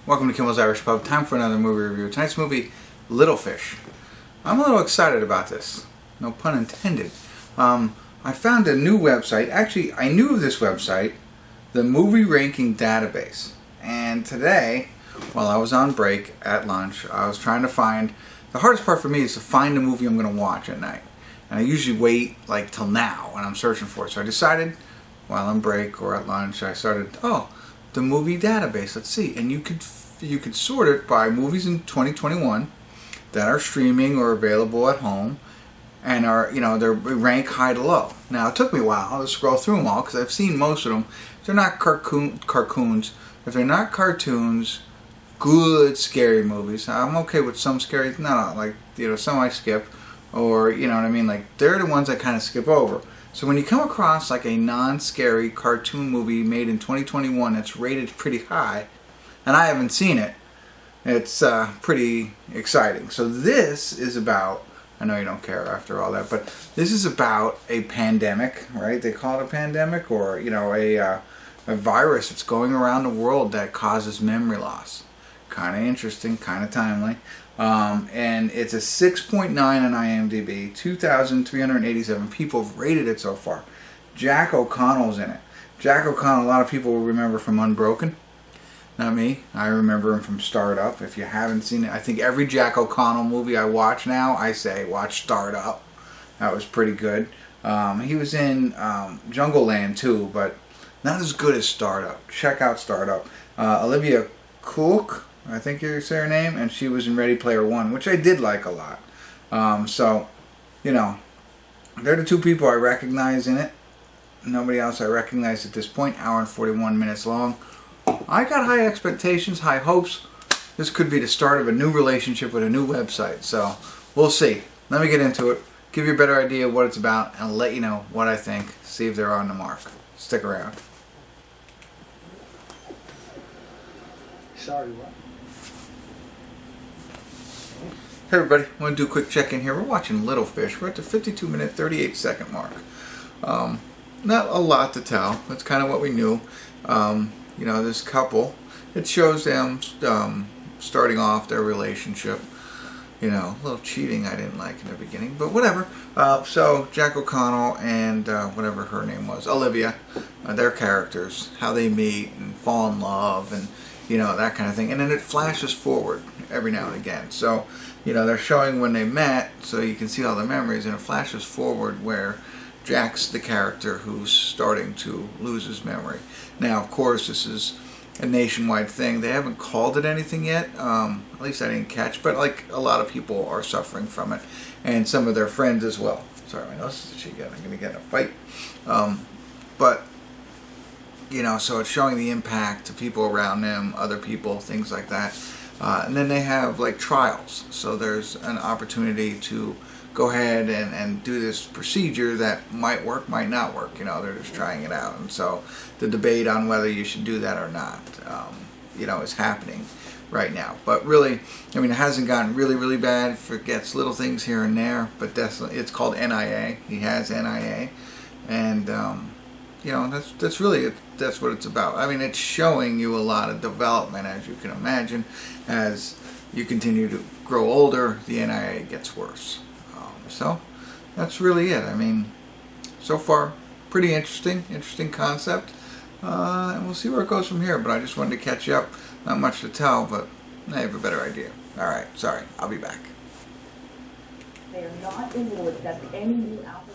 Welcome to Kimmel's Irish Pub. Time for another movie review. Tonight's movie, Little Fish. I'm a little excited about this. No pun intended. I found a new website. Actually, I knew of this website, the Movie Ranking Database. And today, while I was on break at lunch, I was trying to find... The hardest part for me is to find a movie I'm going to watch at night. And I usually wait like till now when I'm searching for it. So I decided, while on break or at lunch, I started, the movie database. Let's see. And you could sort it by movies in 2021 that are streaming or available at home and are, they're rank high to low. Now, it took me a while to scroll through them all because I've seen most of them. If they're not cartoons, if they're not cartoons, good scary movies. I'm okay with some scary, some I skip, or, you know what I mean, like, they're the ones I kind of skip over. So when you come across like a non-scary cartoon movie made in 2021 that's rated pretty high, and I haven't seen it, it's pretty exciting. So this is about, I know you don't care after all that, but this is about a pandemic, right? They call it a pandemic, or, a virus that's going around the world that causes memory loss. Kind of interesting, kind of timely. And it's a 6.9 on IMDb. 2,387 people have rated it so far. Jack O'Connell's in it. Jack O'Connell, a lot of people will remember from Unbroken. Not me. I remember him from Startup. If you haven't seen it, I think every Jack O'Connell movie I watch now, I say watch Startup. That was pretty good. He was in Jungle Land too, but not as good as Startup. Check out Startup. Olivia Cooke, I think you say her name, and she was in Ready Player One, which I did like a lot. They're the two people I recognize in it. Nobody else I recognize at this point. Hour and 41 minutes long. I got high expectations, high hopes. This could be the start of a new relationship with a new website, so we'll see. Let me get into it, give you a better idea of what it's about, and let you know what I think. See if they're on the mark. Stick around. Sorry, what? Hey everybody, I want to do a quick check-in here. We're watching Little Fish. We're at the 52-minute, 38-second mark. Not a lot to tell. That's kind of what we knew. This couple, it shows them starting off their relationship. A little cheating I didn't like in the beginning, but whatever. So Jack O'Connell and whatever her name was, Olivia, their characters, how they meet and fall in love and that kind of thing. And then it flashes forward every now and again. So, they're showing when they met, so you can see all the memories, and it flashes forward where Jack's the character who's starting to lose his memory. Now, of course, this is a nationwide thing. They haven't called it anything yet. At least I didn't catch, but like a lot of people are suffering from it, and some of their friends as well. Sorry, my nose is shaking. I'm going to get in a fight. So it's showing the impact to people around them, other people, things like that. And then they have like trials. So there's an opportunity to go ahead and do this procedure that might work, might not work. They're just trying it out. And so the debate on whether you should do that or not, is happening right now. But really, it hasn't gotten really, really bad. Forgets little things here and there. But it's called NIA. He has NIA. And, that's really it. That's what it's about. It's showing you a lot of development, as you can imagine. As you continue to grow older, the NIA gets worse. So that's really it. So far, pretty interesting concept. And we'll see where it goes from here. But I just wanted to catch you up. Not much to tell, but I have a better idea. All right, sorry. I'll be back. They are not able to accept any new applicants.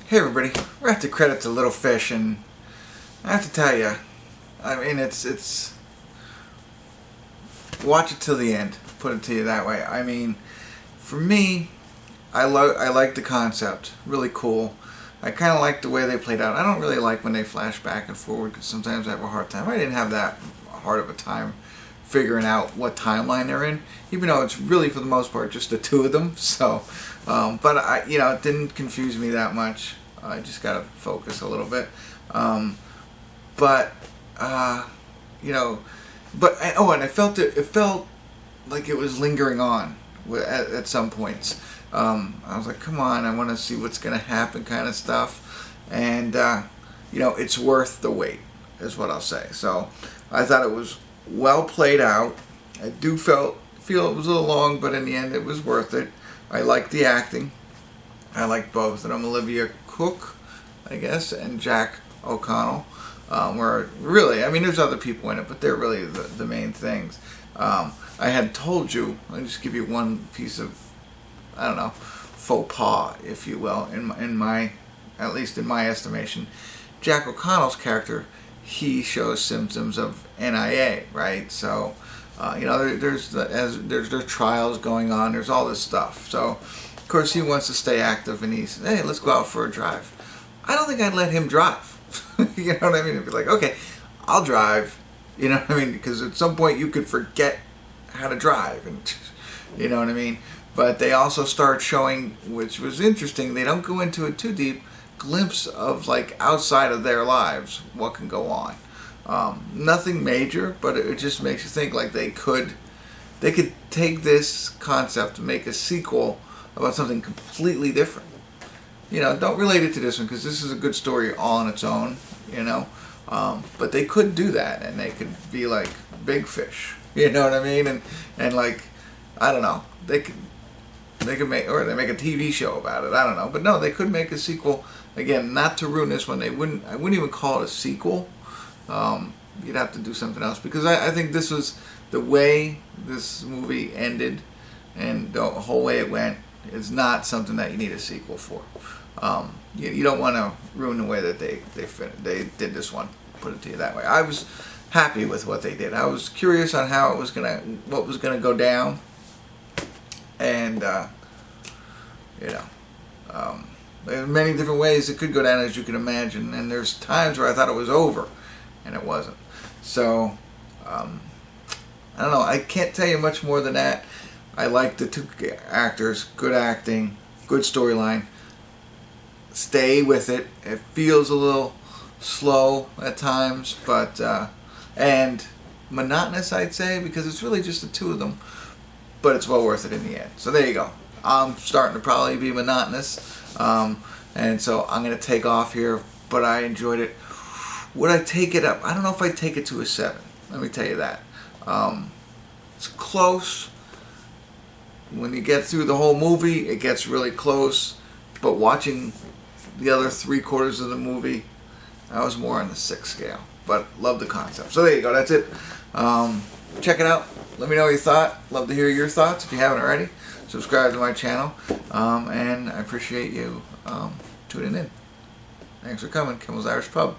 Hey everybody, we're at the credits of Little Fish, and I have to tell you, it's watch it till the end. Put it to you that way. For me, I like the concept. Really cool. I kind of like the way they played out. I don't really like when they flash back and forward because sometimes I have a hard time. I didn't have that hard of a time figuring out what timeline they're in, even though it's really for the most part just the two of them. So, but it didn't confuse me that much. I just gotta focus a little bit. And I felt it felt like it was lingering on at some points. I was like, come on, I want to see what's gonna happen, kind of stuff. And it's worth the wait. is what I'll say. So I thought it was well played out. I do feel it was a little long, but in the end it was worth it. I liked the acting. I liked both of them. Olivia Cooke, I guess, and Jack O'Connell. Were really, I mean, there's other people in it, but they're really the main things. I had told you, I'll just give you one piece of, I don't know, faux pas, if you will, in my, at least in my estimation. Jack O'Connell's character, he shows symptoms of NIA, right? So, you know, there's trials going on, there's all this stuff. So, of course, he wants to stay active, and he's, hey, let's go out for a drive. I don't think I'd let him drive. You know what I mean? It'd be like, okay, I'll drive. You know what I mean? Because at some point you could forget how to drive, and you know what I mean. But they also start showing, which was interesting. They don't go into it too deep. Glimpse of like outside of their lives, what can go on. Nothing major, but it just makes you think like they could take this concept and make a sequel about something completely different. You know, don't relate it to this one because this is a good story all on its own, you know. But they could do that, and they could be like Big Fish, you know what I mean? And like, I don't know, they could make, or they make a TV show about it. I don't know, but no, they could make a sequel. Again, not to ruin this one. I wouldn't even call it a sequel. You'd have to do something else because I think this was the way this movie ended, and the whole way it went is not something that you need a sequel for. You don't want to ruin the way that they did this one. Put it to you that way. I was happy with what they did. I was curious on how what was gonna go down, and you know, there's many different ways it could go down, as you can imagine. And there's times where I thought it was over, and it wasn't. So I don't know. I can't tell you much more than that. I like the two actors. Good acting, good storyline. Stay with it. It feels a little slow at times, but and monotonous, I'd say, because it's really just the two of them. But it's well worth it in the end. So there you go. I'm starting to probably be monotonous, and so I'm going to take off here. But I enjoyed it. Would I take it up? I don't know if I'd take it to a 7. Let me tell you that. It's close. When you get through the whole movie, it gets really close. But watching the other 3/4 of the movie, I was more on the 6 scale. But love the concept. So there you go. That's it. Check it out. Let me know what you thought. Love to hear your thoughts if you haven't already. Subscribe to my channel. And I appreciate you tuning in. Thanks for coming. Kimmel's Irish Pub.